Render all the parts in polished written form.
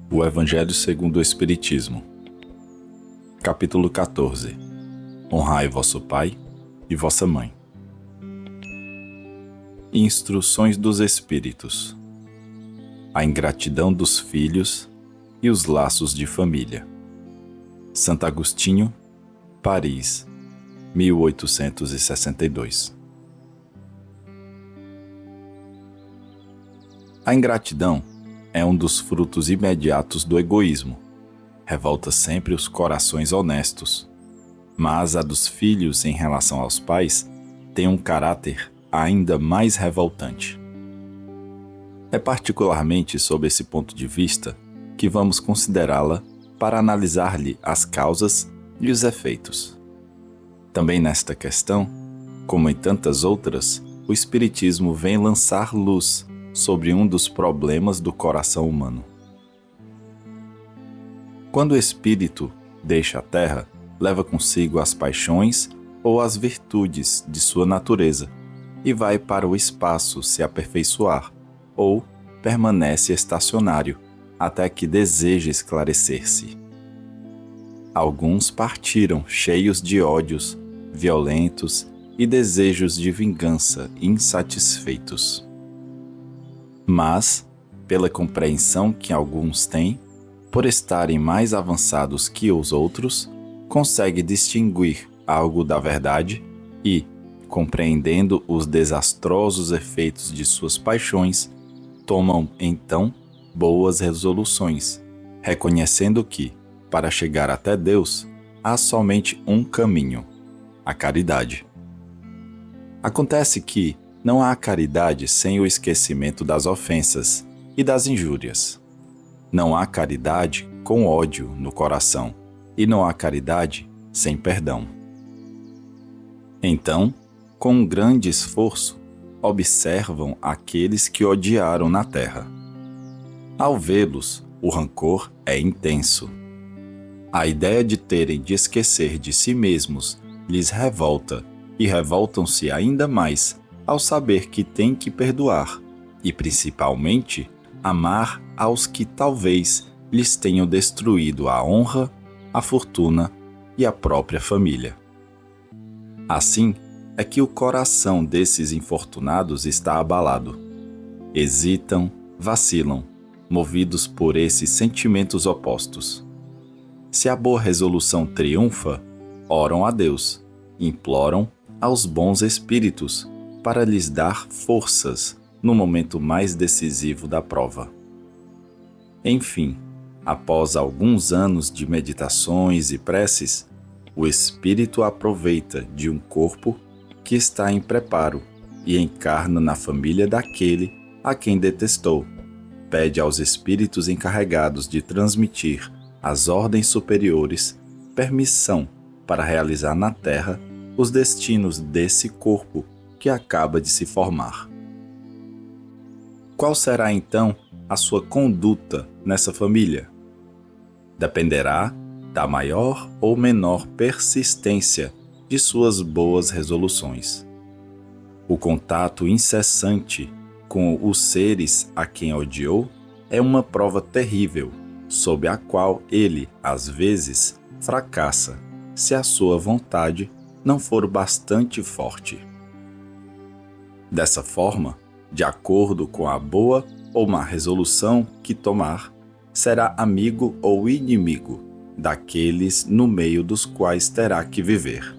O Evangelho segundo o Espiritismo. Capítulo 14. Honrai vosso Pai e vossa Mãe. Instruções dos Espíritos. A ingratidão dos filhos e os laços de família. Santo Agostinho, Paris, 1862. A ingratidão é um dos frutos imediatos do egoísmo. Revolta sempre os corações honestos. Mas a dos filhos em relação aos pais tem um caráter ainda mais revoltante. É particularmente sob esse ponto de vista que vamos considerá-la para analisar-lhe as causas e os efeitos. Também nesta questão, como em tantas outras, o Espiritismo vem lançar luz sobre um dos problemas do coração humano. Quando o espírito deixa a terra, leva consigo as paixões ou as virtudes de sua natureza e vai para o espaço se aperfeiçoar, ou permanece estacionário até que deseja esclarecer-se. Alguns partiram cheios de ódios, violentos e desejos de vingança insatisfeitos. Mas, pela compreensão que alguns têm, por estarem mais avançados que os outros, consegue distinguir algo da verdade e, compreendendo os desastrosos efeitos de suas paixões, tomam, então, boas resoluções, reconhecendo que, para chegar até Deus, há somente um caminho: a caridade. Acontece que não há caridade sem o esquecimento das ofensas e das injúrias. Não há caridade com ódio no coração, e não há caridade sem perdão. Então, com um grande esforço, observam aqueles que odiaram na terra. Ao vê-los, o rancor é intenso. A ideia de terem de esquecer de si mesmos lhes revolta, e revoltam-se ainda mais ao saber que têm que perdoar e, principalmente, amar aos que talvez lhes tenham destruído a honra, a fortuna e a própria família. Assim é que o coração desses infortunados está abalado. Hesitam, vacilam, movidos por esses sentimentos opostos. Se a boa resolução triunfa, oram a Deus, imploram aos bons espíritos para lhes dar forças no momento mais decisivo da prova. Enfim, após alguns anos de meditações e preces, o espírito aproveita de um corpo que está em preparo e encarna na família daquele a quem detestou. Pede aos espíritos encarregados de transmitir às ordens superiores permissão para realizar na terra os destinos desse corpo que acaba de se formar. Qual será então a sua conduta nessa família? Dependerá da maior ou menor persistência de suas boas resoluções. O contato incessante com os seres a quem odiou é uma prova terrível, sob a qual ele, às vezes, fracassa, se a sua vontade não for bastante forte. Dessa forma, de acordo com a boa ou má resolução que tomar, será amigo ou inimigo daqueles no meio dos quais terá que viver.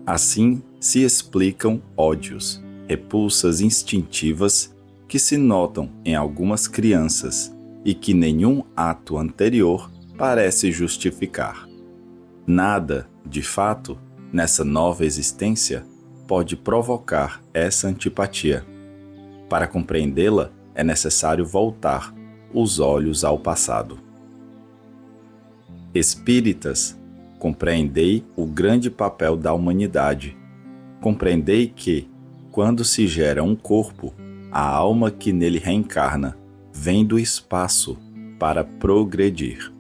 Assim se explicam ódios, repulsas instintivas que se notam em algumas crianças e que nenhum ato anterior parece justificar. Nada, de fato, nessa nova existência pode provocar essa antipatia. Para compreendê-la, é necessário voltar os olhos ao passado. Espíritas, compreendei o grande papel da humanidade. Compreendei que, quando se gera um corpo, a alma que nele reencarna vem do espaço para progredir.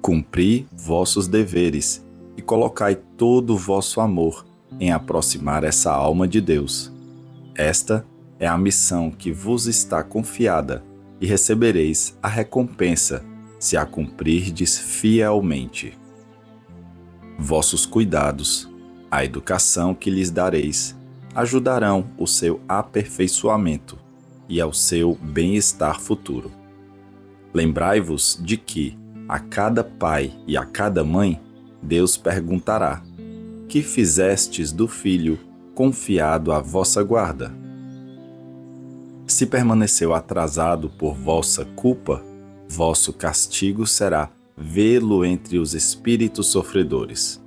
Cumpri vossos deveres e colocai todo o vosso amor em aproximar essa alma de Deus. Esta é a missão que vos está confiada e recebereis a recompensa, se a cumprirdes fielmente. Vossos cuidados, a educação que lhes dareis, ajudarão o seu aperfeiçoamento e ao seu bem-estar futuro. Lembrai-vos de que, a cada pai e a cada mãe, Deus perguntará: que fizestes do filho confiado à vossa guarda? Se permaneceu atrasado por vossa culpa, vosso castigo será vê-lo entre os espíritos sofredores,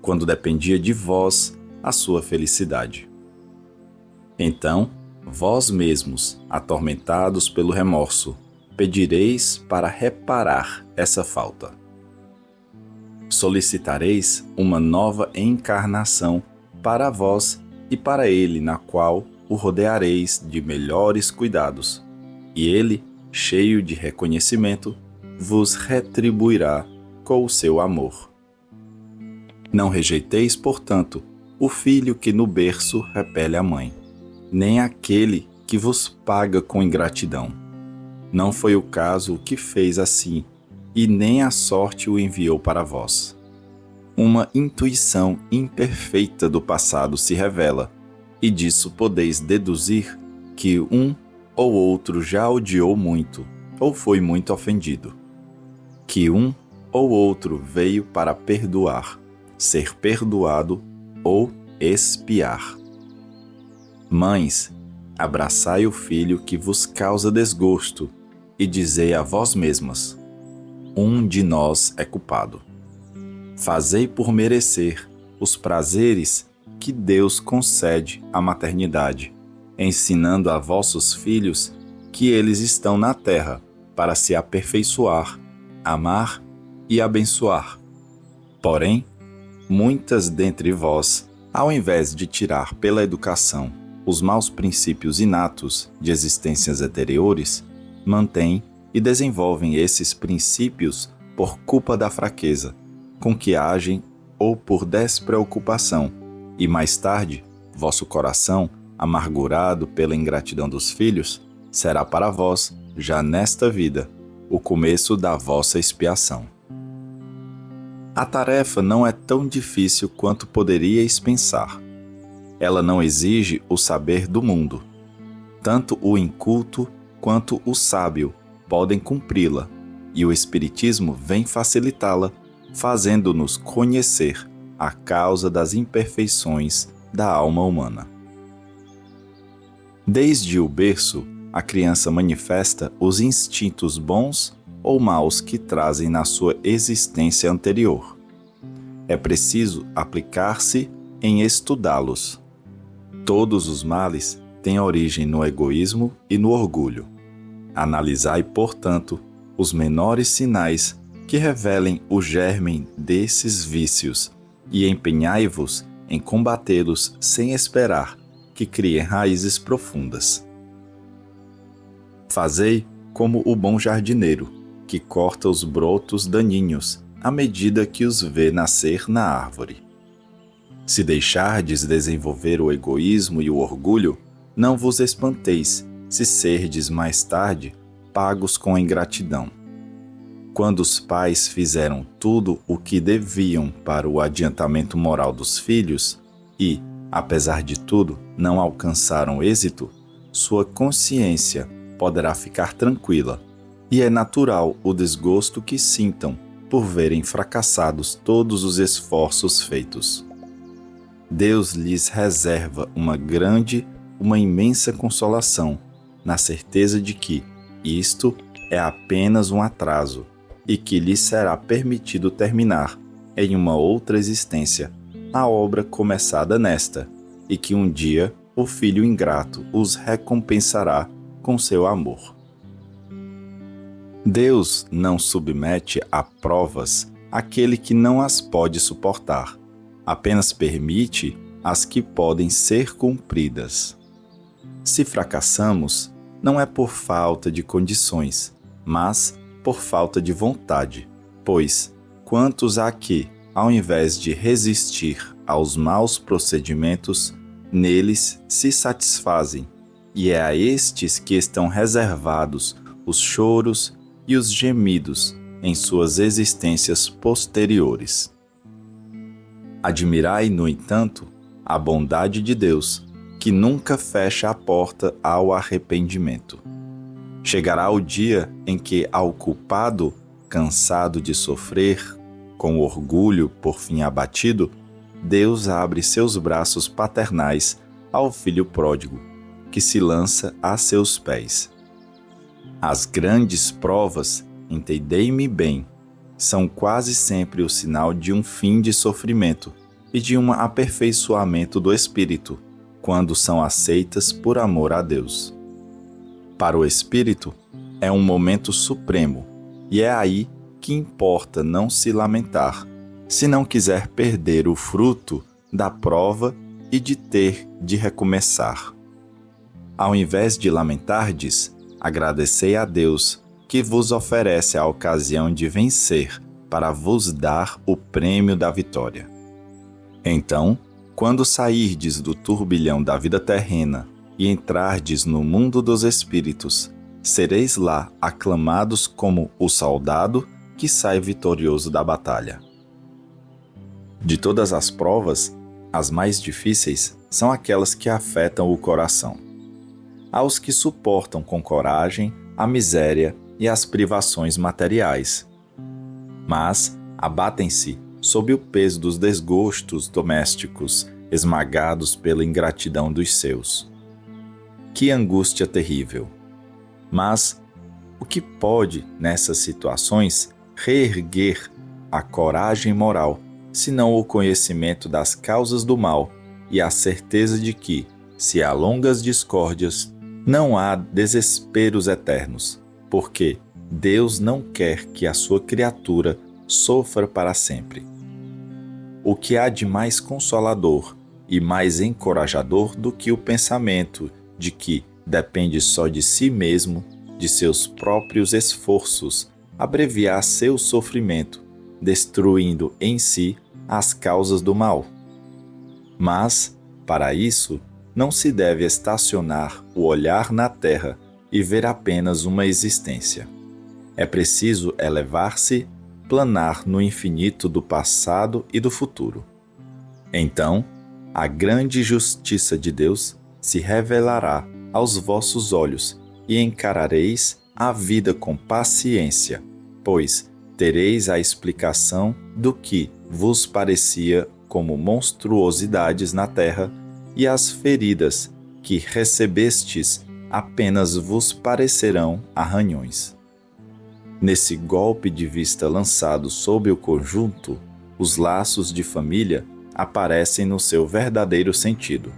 quando dependia de vós a sua felicidade. Então, vós mesmos, atormentados pelo remorso, pedireis para reparar essa falta. Solicitareis uma nova encarnação para vós e para ele, na qual o rodeareis de melhores cuidados, e ele, cheio de reconhecimento, vos retribuirá com o seu amor. Não rejeiteis, portanto, o filho que no berço repele a mãe, nem aquele que vos paga com ingratidão. Não foi o caso o que fez assim, e nem a sorte o enviou para vós. Uma intuição imperfeita do passado se revela, e disso podeis deduzir que um ou outro já odiou muito, ou foi muito ofendido. Que um ou outro veio para perdoar, ser perdoado ou expiar. Mães, abraçai o filho que vos causa desgosto, e dizei a vós mesmas: um de nós é culpado. Fazei por merecer os prazeres que Deus concede à maternidade, ensinando a vossos filhos que eles estão na terra para se aperfeiçoar, amar e abençoar. Porém, muitas dentre vós, ao invés de tirar pela educação os maus princípios inatos de existências anteriores, mantêm e desenvolvem esses princípios por culpa da fraqueza com que agem ou por despreocupação, e mais tarde, vosso coração, amargurado pela ingratidão dos filhos, será para vós, já nesta vida, o começo da vossa expiação. A tarefa não é tão difícil quanto poderíeis pensar. Ela não exige o saber do mundo. Tanto o inculto quanto o sábio podem cumpri-la, e o Espiritismo vem facilitá-la, fazendo-nos conhecer a causa das imperfeições da alma humana. Desde o berço, a criança manifesta os instintos bons ou maus que trazem na sua existência anterior. É preciso aplicar-se em estudá-los. Todos os males têm origem no egoísmo e no orgulho. Analisai, portanto, os menores sinais que revelem o germen desses vícios e empenhai-vos em combatê-los sem esperar que criem raízes profundas. Fazei como o bom jardineiro, que corta os brotos daninhos à medida que os vê nascer na árvore. Se deixardes desenvolver o egoísmo e o orgulho, não vos espanteis se serdes mais tarde pagos com ingratidão. Quando os pais fizeram tudo o que deviam para o adiantamento moral dos filhos e, apesar de tudo, não alcançaram êxito, sua consciência poderá ficar tranquila, e é natural o desgosto que sintam por verem fracassados todos os esforços feitos. Deus lhes reserva uma imensa consolação, na certeza de que isto é apenas um atraso e que lhes será permitido terminar, em uma outra existência, a obra começada nesta, e que um dia o Filho ingrato os recompensará com seu amor. Deus não submete a provas aquele que não as pode suportar, apenas permite as que podem ser cumpridas. Se fracassamos, não é por falta de condições, mas por falta de vontade, pois quantos há que, ao invés de resistir aos maus procedimentos, neles se satisfazem, e é a estes que estão reservados os choros e os gemidos em suas existências posteriores. Admirai, no entanto, a bondade de Deus, que nunca fecha a porta ao arrependimento. Chegará o dia em que ao culpado, cansado de sofrer, com orgulho por fim abatido, Deus abre seus braços paternais ao filho pródigo, que se lança a seus pés. As grandes provas, entendei-me bem, são quase sempre o sinal de um fim de sofrimento e de um aperfeiçoamento do espírito, quando são aceitas por amor a Deus. Para o espírito, é um momento supremo, e é aí que importa não se lamentar, se não quiser perder o fruto da prova e de ter de recomeçar. Ao invés de lamentardes, agradecei a Deus, que vos oferece a ocasião de vencer para vos dar o prêmio da vitória. Então, quando sairdes do turbilhão da vida terrena e entrardes no mundo dos espíritos, sereis lá aclamados como o soldado que sai vitorioso da batalha. De todas as provas, as mais difíceis são aquelas que afetam o coração. Há os que suportam com coragem a miséria e as privações materiais, mas abatem-se sob o peso dos desgostos domésticos, esmagados pela ingratidão dos seus. Que angústia terrível! Mas o que pode, nessas situações, reerguer a coragem moral, senão o conhecimento das causas do mal e a certeza de que, se há longas discórdias, não há desesperos eternos, porque Deus não quer que a sua criatura sofra para sempre. O que há de mais consolador e mais encorajador do que o pensamento de que depende só de si mesmo, de seus próprios esforços, abreviar seu sofrimento, destruindo em si as causas do mal? Mas, para isso, não se deve estacionar o olhar na terra e ver apenas uma existência. É preciso elevar-se, planar no infinito do passado e do futuro. Então, a grande justiça de Deus se revelará aos vossos olhos e encarareis a vida com paciência, pois tereis a explicação do que vos parecia como monstruosidades na terra e as feridas que recebestes apenas vos parecerão arranhões. Nesse golpe de vista lançado sobre o conjunto, os laços de família aparecem no seu verdadeiro sentido.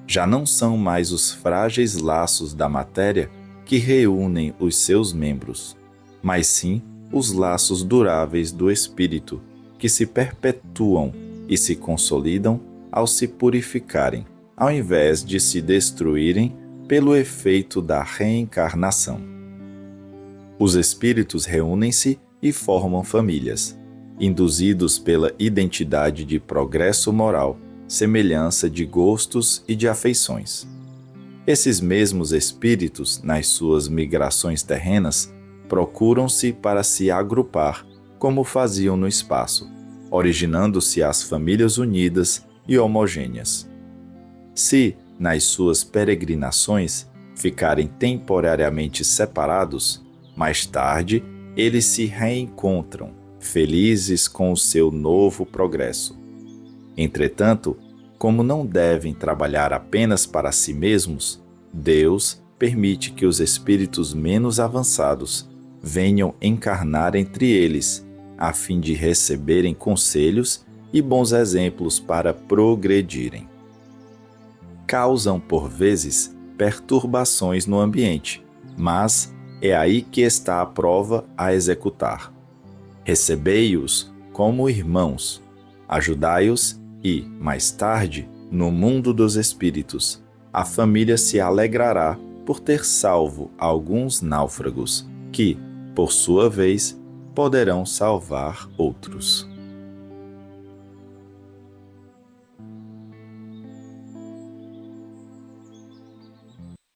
Já não são mais os frágeis laços da matéria que reúnem os seus membros, mas sim os laços duráveis do espírito, que se perpetuam e se consolidam ao se purificarem, ao invés de se destruírem pelo efeito da reencarnação. Os espíritos reúnem-se e formam famílias, induzidos pela identidade de progresso moral, semelhança de gostos e de afeições. Esses mesmos espíritos, nas suas migrações terrenas, procuram-se para se agrupar, como faziam no espaço, originando-se as famílias unidas e homogêneas. Se, nas suas peregrinações, ficarem temporariamente separados, mais tarde eles se reencontram, felizes com o seu novo progresso. Entretanto, como não devem trabalhar apenas para si mesmos, Deus permite que os espíritos menos avançados venham encarnar entre eles, a fim de receberem conselhos e bons exemplos para progredirem. Causam, por vezes, perturbações no ambiente, mas é aí que está a prova a executar. Recebei-os como irmãos, ajudai-os e, mais tarde, no mundo dos espíritos, a família se alegrará por ter salvo alguns náufragos, que, por sua vez, poderão salvar outros.